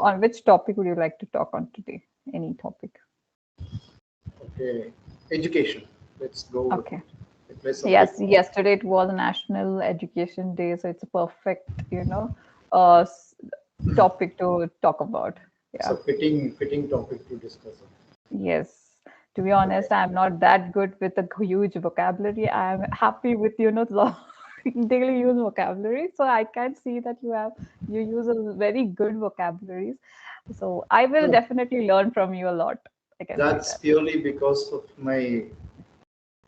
on which topic would you like to talk on today? Any topic? Okay, education. Let's go with Okay. let's Yes, subject. yesterday it was National Education Day, so it's a perfect, uh, s- topic to talk about. It's Yeah. a fitting topic to discuss. Yes. To be Okay. honest, I'm not that good with a huge vocabulary. I'm happy with, the daily use vocabulary. So I can see that you use a very good vocabularies. So I will No, definitely learn from you a lot. I can say that's that. purely because of my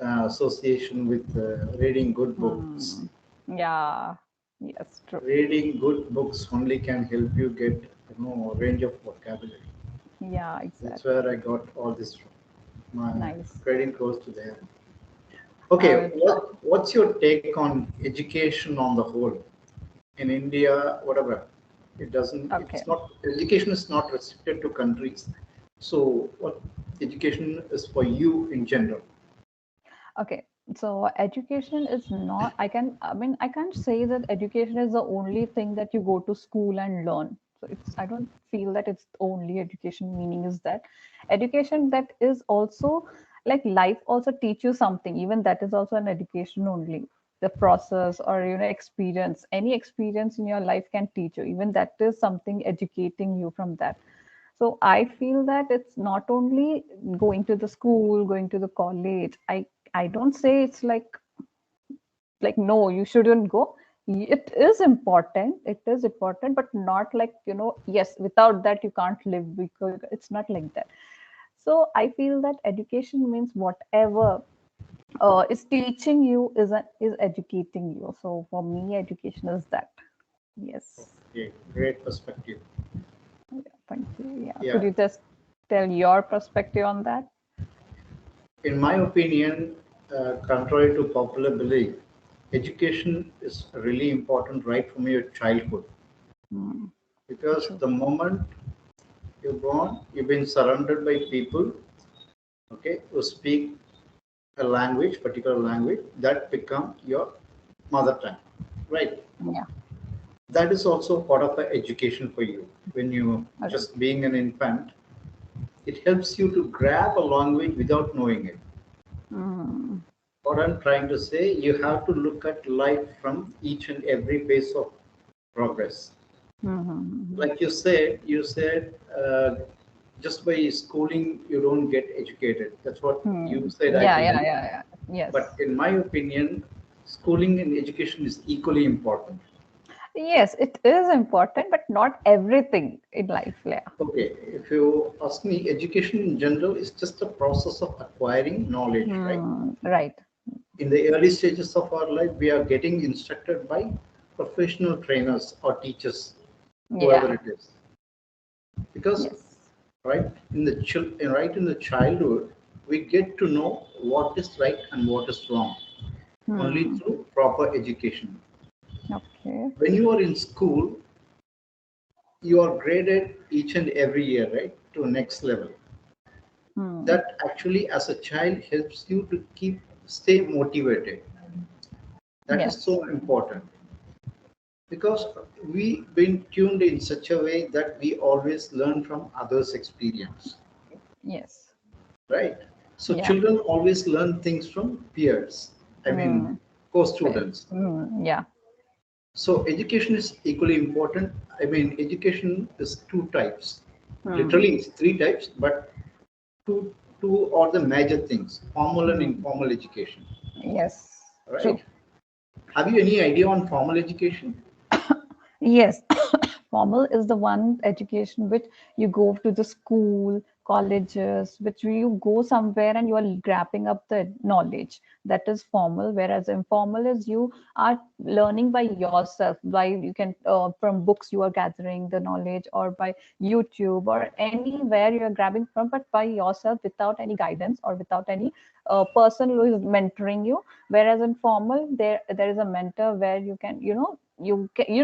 association with reading good books. Hmm. Yeah. Yes, true. Reading good books only can help you get a range of vocabulary. Yeah, That's exactly. where I got all this from. My Nice. credit goes to them. I Okay, will try. what's your take on education on the whole in India? Whatever, it doesn't. Okay. It's not education is not restricted to countries. So, what education is for you in general? Okay. So education is not, I can't say that education is the only thing that you go to school and learn. So I don't feel that it's only education, meaning is that education that is also like life also teach you something. Even that is also an education only. The process or, experience, any experience in your life can teach you. Even that is something educating you from that. So I feel that it's not only going to the school, going to the college. I don't say it's like no, you shouldn't go. It is important. It is important, but not like, yes, without that you can't live, because it's not like that. So I feel that education means whatever is teaching you is educating you. So for me, education is that. Yes. Okay, great perspective. Yeah, thank you. Yeah. Could Yeah, you just tell your perspective on that? in my opinion, contrary to popular belief, education is really important right from your childhood Hmm. because True. the moment you're born, you've been surrounded by people, okay, who speak a language, particular language that become your mother tongue, right? Yeah. That is also part of the education for you. When you Okay. just being an infant, it helps you to grab a language without knowing it. Mm. What I'm trying to say, you have to look at life from each and every phase of progress. Mm-hmm. Like you said, just by schooling you don't get educated. That's what you Hmm. said, I Yeah, yeah, believe. yeah, yeah. But Yes. in my opinion, schooling and education is equally important. Yes, it is important, but not everything in life. Yeah. Okay, if you ask me, education in general is just a process of acquiring knowledge, right? Hmm. Right. In the early stages of our life, we are getting instructed by professional trainers or teachers, whoever Yeah. it is. Because Yes. right in the childhood, we get to know what is right and what is wrong only Hmm. through proper education. Okay. When you are in school, you are graded each and every year, right, to next level. Hmm. That actually, as a child, helps you to stay motivated. That is Yes. so important because we've been tuned in such a way that we always learn from others' experience, Yes. right? So Yeah. children always learn things from peers, I mean, Hmm. Right. co-students. Hmm. Yeah. So education is equally important. I mean, education is two types. Hmm. Literally, it's three types, but two two are the major things: formal and Hmm. informal education. Yes. True. Right? Have you any idea on formal education? Yes, formal is the one education which you go to the school, colleges, which you go somewhere and you are grabbing up the knowledge. That is formal, whereas informal is you are learning by yourself. By you can from books you are gathering the knowledge, or by YouTube or anywhere you are grabbing from, but by yourself without any guidance or without any person who is mentoring you. Whereas in formal, there is a mentor where you can you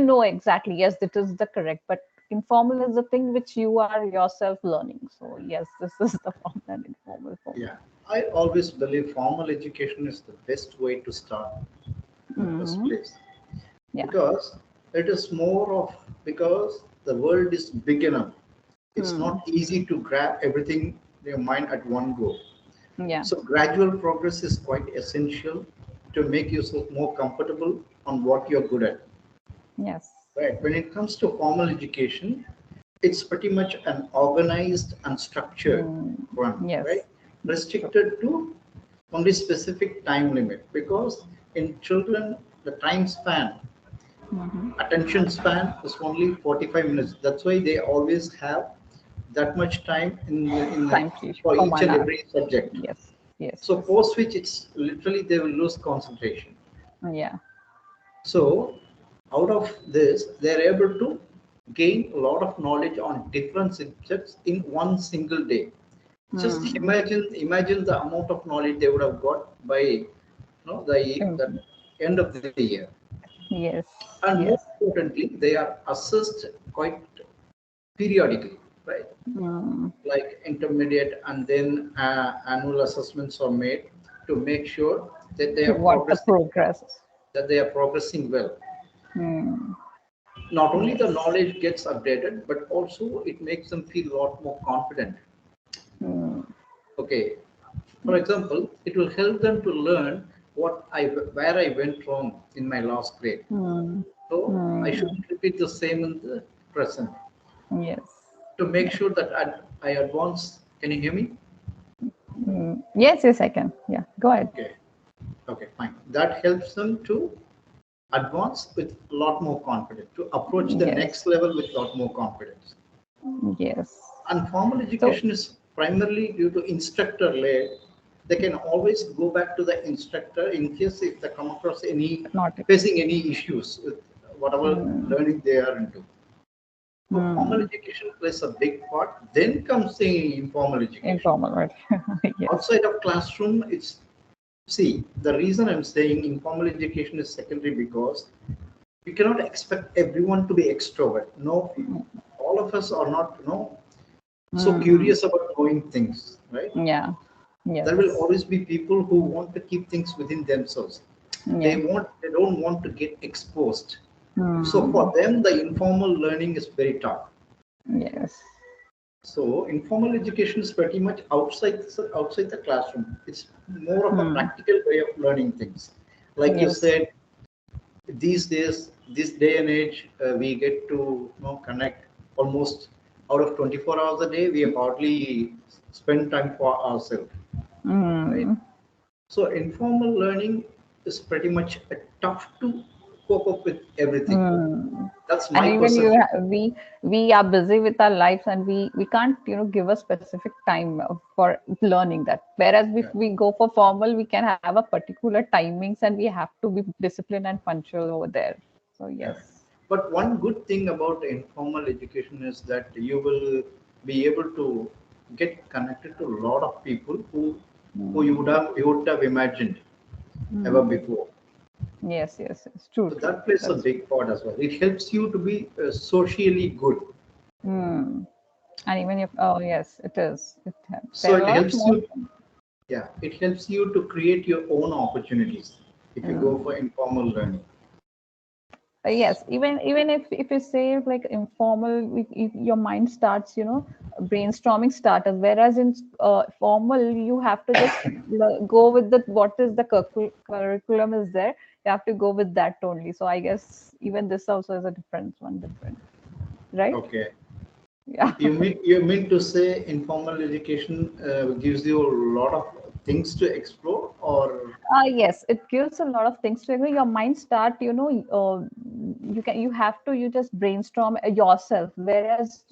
know exactly, yes, that is the correct, but informal is the thing which you are yourself learning. So yes, this is the formal and informal for me. Yeah, I always believe formal education is the best way to start in the first Hmm. place Yeah. because it is more of because the world is big enough. It's Hmm. not easy to grab everything in your mind at one go. Yeah. So gradual progress is quite essential to make yourself more comfortable on what you're good at. Yes. Right. When it comes to formal education, it's pretty much an organized and structured Hmm. one, right? Yes. It's true. Restricted to only specific time limit, because in children the time span, Hmm. attention span is only 45 minutes. That's why they always have that much time Time to for for each and 1 hour. every subject. Yes. Yes. So Yes. post which it's literally they will lose concentration. Yeah. So out of this, they're able to gain a lot of knowledge on different subjects in one single day. Just Hmm. imagine the amount of knowledge they would have got by the Mhm. end of the year. Yes. And more Yes. importantly, they are assessed quite periodically, right? Hmm. Like intermediate and then annual assessments are made to make sure that they are What the progressing, progress is. well. Hmm. Not only the Yes. knowledge gets updated, but also it makes them feel a lot more confident. Hmm. Okay, for Yes. example, it will help them to learn where I went wrong in my last grade. Hmm. So I Hmm. shouldn't repeat the same in the present Yes. to make Yes. sure that I advance. Can you hear me? Hmm. Yes. Yes. I can. Yeah. Go ahead. Okay, okay, fine. That helps them to advance with a lot more confidence, to approach the Yes. next level with a lot more confidence. Yes. And formal So education is primarily due to instructor led. They can always go back to the instructor in case if they come across any not. facing any issues with whatever Hmm. learning they are into. So formal Hmm. education plays a big part. Then comes the informal education. Informal, right? Yes. Outside of classroom, it's see the reason I'm saying informal education is secondary because we cannot expect everyone to be extrovert. No, all of us are not, so Hmm. curious about knowing things, right? Yeah. There will Yes. always be people who want to keep things within themselves. Yeah. They don't want to get exposed. So Hmm. for them, the informal learning is very tough. Yes. So informal education is pretty much outside the classroom. It's more of a Hmm. practical way of learning things. Like you Yes. said, these days, this day and age, we get to connect almost out of 24 hours a day. We hardly spend time for ourselves, right? Hmm. So informal learning is pretty much tough to cope up with everything. Hmm. That's And my even perception. we are busy with our lives, and we can't give a specific time for learning that. Whereas if Yeah. we go for formal, we can have a particular timings, and we have to be disciplined and punctual over there. So Yeah. yes. But one good thing about informal education is that you will be able to get connected to a lot of people who Hmm. you would have imagined ever Hmm. before. Yes, yes, yes. True, So true. that plays a That's big part as well. It helps you to be socially good. hmm. And even if oh yes, it is. So There are it a lot of helps more. you, yeah, it helps you to create your own opportunities if you go for Hmm. informal learning. Yes, even if you say like informal, your mind starts, brainstorming starters. Whereas in formal, you have to just go with the what is the curriculum is there. You have to go with that only. So I guess even this also is a different, right? Okay. Yeah. You mean to say informal education gives you a lot of things to explore, or Yes, it gives a lot of things to your mind start, you just brainstorm yourself. Whereas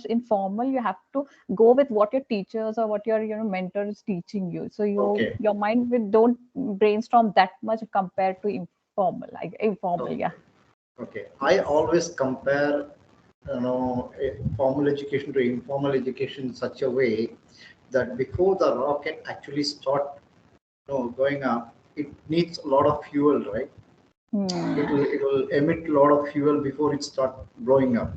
informal, you have to go with what your teachers or what your mentor is teaching you. So okay, your mind will don't brainstorm that much compared to informal. Yeah. okay, okay. I Yes. always compare, formal education to informal education in such a way that before the rocket actually start, going up, it needs a lot of fuel, right? Hmm. It will emit a lot of fuel before it start blowing up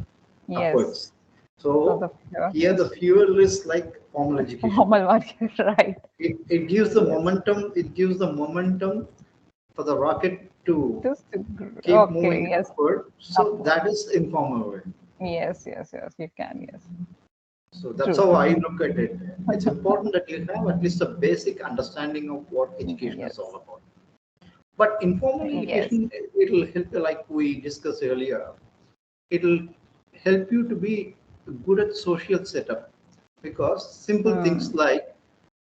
Yes. upwards. So So the yeah, here the fuel is like formal education. formal one, right? It gives the Yes. momentum. It gives the momentum for the rocket to Just keep okay. moving Yes. upward. So Upward. that is informal way. Yes, yes, yes, you can. Yes, So that's true. how I look at it. It's important that you have at least a basic understanding of what education is all Yes, about. But informal yes. education, it'll help you, like we discussed earlier, it'll help you to be good at social setup, because simple things Hmm. like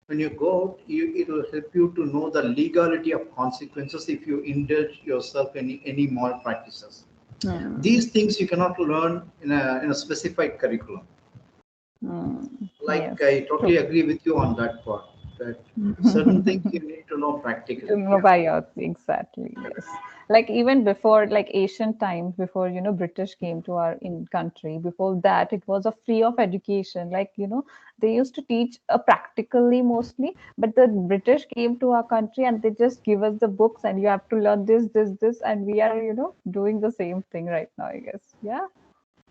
when you go out, it'll help you to know the legality of consequences if you indulge yourself in any malpractices. Hmm. These things you cannot learn in a specified curriculum. Hmm. Like Yes, I totally true. agree with you on that part. That certain things you need to know To practically. know Yeah, by your exactly, yes. Like even before, like ancient times, before British came to our in country. Before that, it was a free of education. Like they used to teach practically mostly, but the British came to our country and they just give us the books and you have to learn this, this, this, and we are doing the same thing right now. I guess, yeah.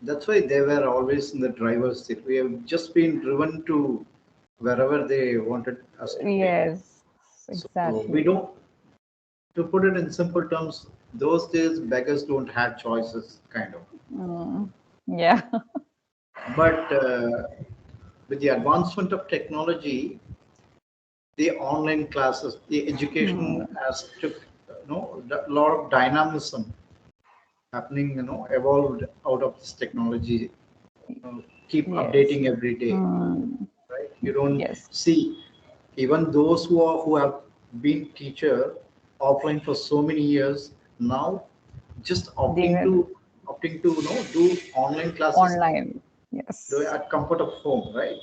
that's why they were always in the driver's seat. We have just been driven to wherever they wanted us to take. Yes, So we exactly. don't. To put it in simple terms, those days beggars don't have choices, kind of. Mm. Yeah. But with the advancement of technology, the online classes, the education Mm. has took a lot of dynamism happening, evolved out of this technology. Keep Yes. updating every day, Mm. right? You don't Yes. see even those who have been teacher offline for so many years now just They were opting to do online classes online. Yes. at comfort of home, right?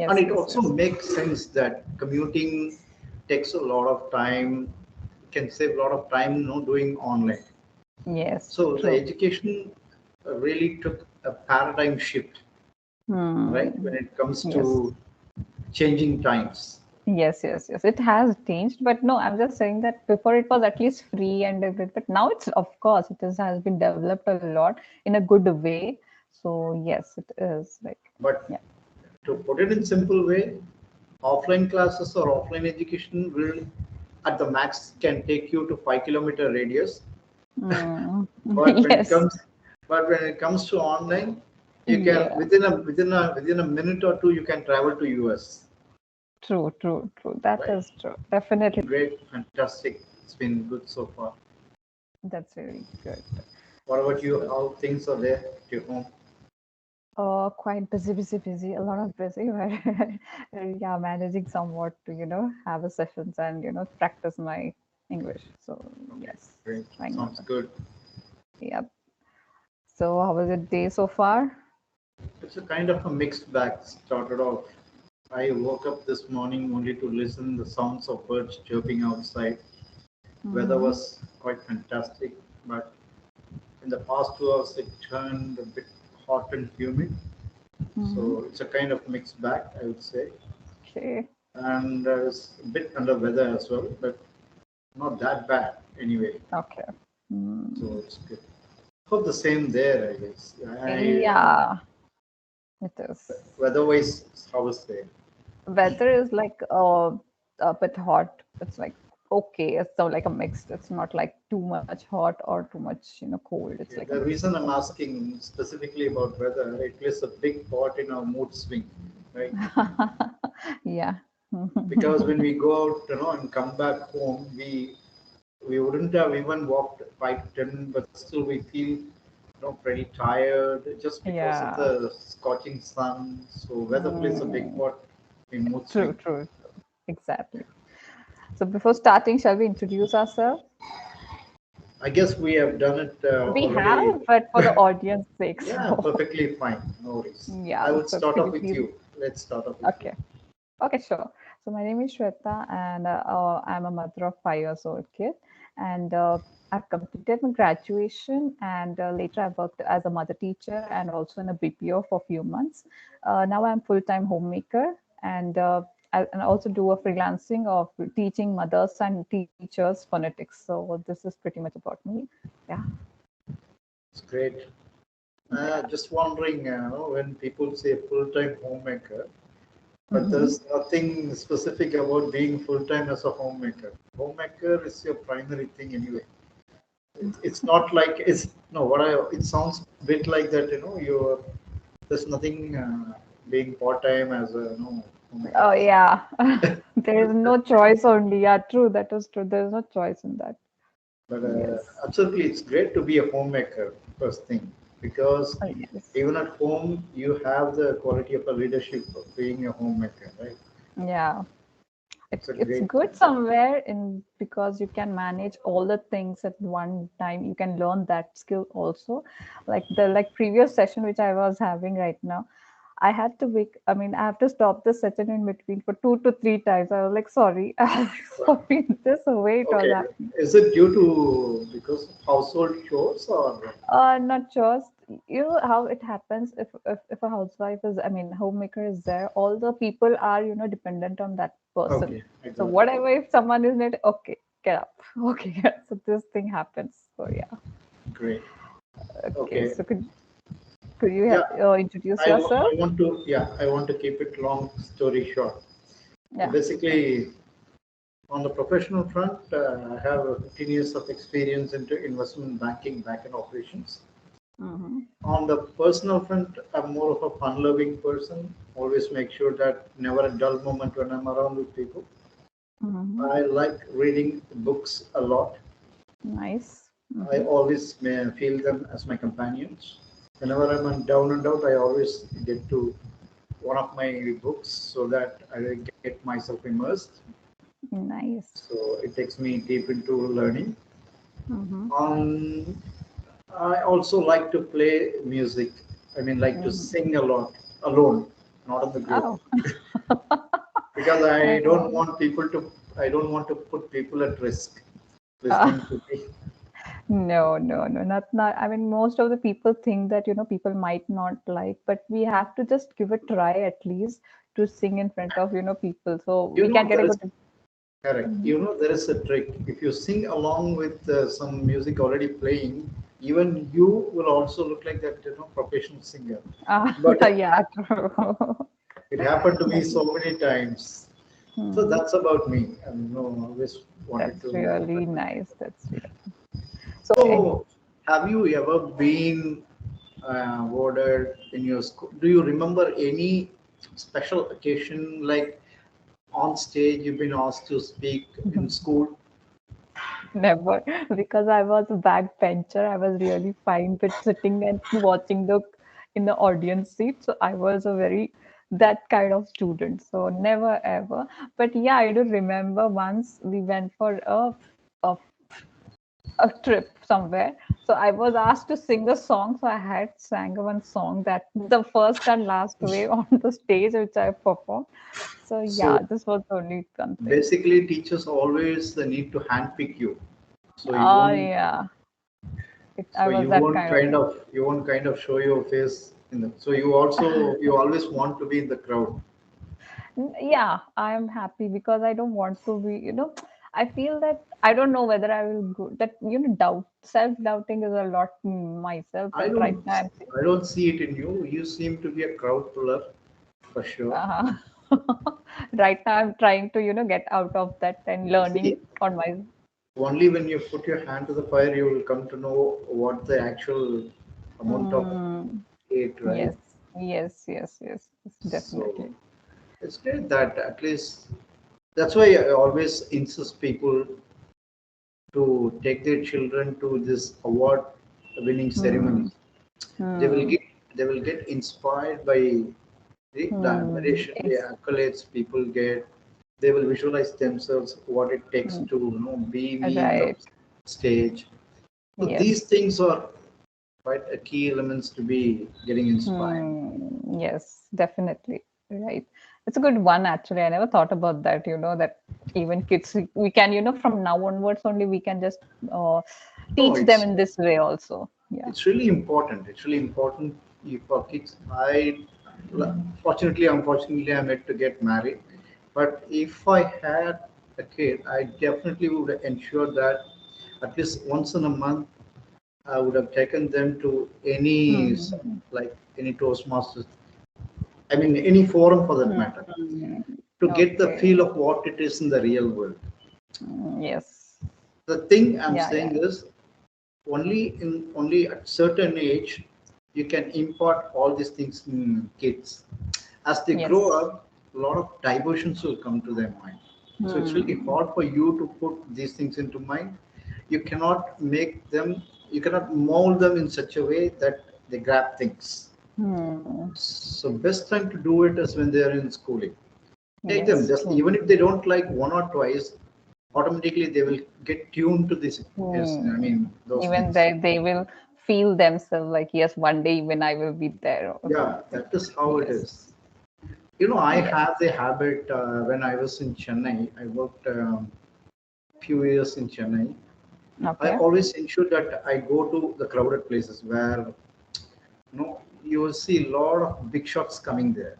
And Yes, it yes, also yes. makes sense that commuting takes a lot of time, can save a lot of time, doing online. Yes, So the true. education really took a paradigm shift, right? When Hmm. it comes Yes. to changing times. Yes, yes, yes. It has changed, but no, I'm just saying that before it was at least free and everything, but now it's of course has been developed a lot in a good way. So yes, it is like But yeah. to put it in simple way, offline classes or offline education will, at the max, can take you to 5 kilometer radius. Mm. But when it Yes. comes, to online, you can Yeah. within a minute or two you can travel to US. True, true, true. That Right? is true. Definitely. Great, fantastic. It's been good so far. That's very good. What about you? So How things are there at your home? quite busy, busy, busy. A lot of busy, but yeah, managing somewhat to have a sessions and practice my English. So Okay, yes, great. trying my Sounds best. good. Yep. So how was your day so far? It's a kind of a mixed bag. Started off. I woke up this morning only to listen the sounds of birds chirping outside. Weather Mm-hmm. was quite fantastic, but in the past 2 hours it turned a bit hot and humid. Mm-hmm. So it's a kind of mixed bag, I would say. Okay. And it's a bit under weather as well, but not that bad anyway. Okay. So Mm. it's good. Hope the same there, I guess. Yeah, it is. Weather-wise, how is there? Weather is like a bit hot. It's like okay. It's so like a mixed. It's not like too much hot or too much cold. It's like Okay, a the mixed reason I'm one. asking specifically about weather, it plays a big part in our mood swing, right? Yeah. Because when we go out, and come back home, we wouldn't have even walked 5 to 10, but still we feel, pretty tired just because of Yeah. the scorching sun. So weather plays a big Mm, part in mood true, swing. true, true. Exactly. So before starting, shall we introduce ourselves? I guess we have done it We already. have, but for the audience sake. Yeah, So perfectly fine. No worries. I yeah. would So start could off you with please? you. Let's start off with you. Okay. Okay, sure. So my name is Shweta, and I'm a mother of 5 years old kid, and I've completed my graduation, and later I worked as a mother teacher and also in a BPO for a few months. Now I'm full-time homemaker, and and I also do a freelancing of teaching mothers and teachers phonetics. So this is pretty much about me. Yeah, It's great. yeah. Just wondering, when people say full-time homemaker, but Hmm. there's nothing specific about being full-time as a homemaker. Homemaker is your primary thing anyway. it's not like it's no what I it sounds a bit like that, you're there's nothing being part time as a homemaker. Oh yeah. There is no choice only. Yeah, true. That is true. There is no choice in that. But Yes. absolutely, it's great to be a homemaker, first thing, because Oh, yes. even at home, you have the quality of a leadership of being a homemaker, right? Yeah. It's a It's great thing. good somewhere in because you can manage all the things at one time. You can learn that skill also. Like the previous session which I was having right now. I had to wake, I mean, I have to stop the session in between for 2 to 3 times. I was like, sorry, sorry, this way it was Okay, happening. is it due to because of household chores or Not just, you know how it happens if a housewife is, I mean, homemaker is there, all the people are, dependent on that person. okay, I So got it. whatever, if someone is not, okay, get up. Okay, get up. So this thing happens. So yeah. Great. Okay, Okay, so could you yeah, introduce yourself? I want to I want to keep it long story short. So Yeah. basically, on the professional front, I have 15 years of experience into investment banking, back end operations. Mm-hmm. On the personal front, I'm more of a fun-loving person. Always make sure that never a dull moment when I'm around with people. Mm-hmm. I like reading books a lot. Nice. I Mm-hmm. always may feel them as my companions. Whenever I'm on down and out, I always get to one of my books so that I get myself immersed. Nice. So it takes me deep into learning. Mm-hmm. I also like to play music. I mean, like to Mm-hmm. sing a lot alone, not in the group, Oh. because I know. I don't want to put people at risk Uh, listening to me. no, no, no, not. I mean, most of the people think that people might not like, but we have to just give a try at least to sing in front of people, so You we can know, get a there is good. correct. Mhm. You know, there is a trick. If you sing along with some music already playing, even you will also look like that, professional singer. Ah, But yeah, true. it happened to me That, so many times. So hmm, that's about me. I always wanted that's to really open my. nice. That's real. So, So, have you ever been awarded in your school? Do you remember any special occasion like on stage you've been asked to speak in school? never, because I was a backbencher. I was really fine with sitting and watching the in the audience seat. So I was a very that kind of student. So never ever. But yeah, I do remember once we went for a, a trip somewhere. So I was asked to sing a song. So I had sang one song that the first and last way on the stage which I performed. So yeah, So this was only one thing. basically, teachers always need to handpick you. So you Oh won't, yeah, I so was you that won't kind of. kind of, you won't kind of show your face in the. So you also, you always want to be in the crowd. Yeah, I am happy because I don't want to be, I feel that I don't know whether I will go that, self-doubting is a lot myself, I but right don't, now I'm I don't see it in you. You seem to be a crowd puller for sure. uh, right now I'm trying to, get out of that and learning See, on my. only when you put your hand to the fire, you will come to know what the actual amount of Mm, hate, right? yes, yes, yes, yes, yes, So definitely. it's great that at least that's why I always insist people to take their children to this award winning Hmm. ceremonies. They will Hmm. get they will get inspired by the Hmm. admiration, the It's accolades people get. They will visualize themselves what it takes hmm, to be me in the right. stage. So these Yes. things are quite a key elements to be getting inspired. Yes, definitely. Right. It's a good one, actually. I never thought about that, that even kids, we can, from now onwards only, we can just No, teach them in this way also. Yeah. it's really important. It's really important for kids. Fortunately, unfortunately, I'm yet to get married. But if I had a kid, I definitely would ensure that at least once in a month, I would have taken them to any Mhm. like any Toastmasters. I mean, any forum for that matter, Mhm. to get the Okay. feel of what it is in the real world. Yes. The thing I'm Yeah, yeah. saying is only at certain age you can impart all these things in kids. As they grow Yes. up, a lot of diversions will come to their mind. So it's really Hmm. hard for you to put these things into mind. You cannot make them, you cannot mold them in such a way that they grab things. Hmm. So best time to do it is when they are in schooling. Take them, Yes, just true. even if they don't like one or twice, automatically they will get tuned to this. Yes, I Hmm. mean those Even things. they will feel themselves like, yes, one day even I will be there or Yeah, something. that is how it Yes. is. I Yes. have the habit when I was in Chennai. I worked few years in Chennai. I Okay. always ensure that I go to the crowded places where you will see a lot of big shots coming there.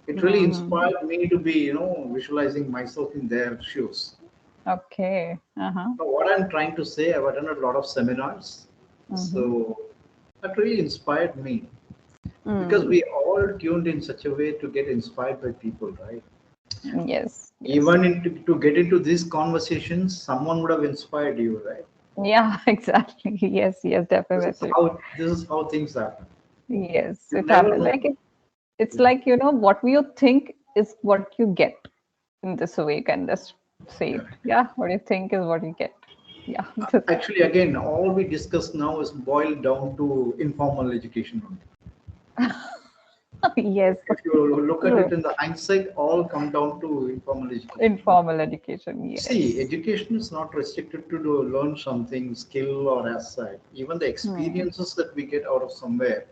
It really Hmm. inspired me to be visualizing myself in their shoes. Okay. Uh-huh. Now, what I'm trying to say, I've attended a lot of seminars, Mm-hmm. so that really inspired me because Mm. we all tuned in such a way to get inspired by people, right? Yes. Yes. Even to get into these conversations, someone would have inspired you, right? Yeah, exactly. Yes, yes, definitely. This is how things happen. Yes, You it never happened. know. It's Yeah, like, what you think is what you get in this way, can just say yeah. it. Yeah, what you think is what you get. Yeah. Actually, again, all we discuss now is boiled down to informal education only. Yes, If you look at it true. in the hindsight, all come down to informal education. Informal education, See, yes. education is not restricted to learn something, skill or asset. Even the Hmm. experiences that we get out of somewhere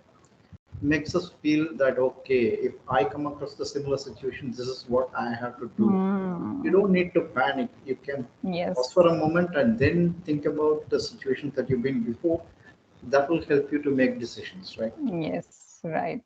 makes us feel that okay, if I come across the similar situation, this is what I have to do. You Hmm. don't need to panic. You can pause Yes, for a moment and then think about the situations that you've been before. That will help you to make decisions, right? yes, right.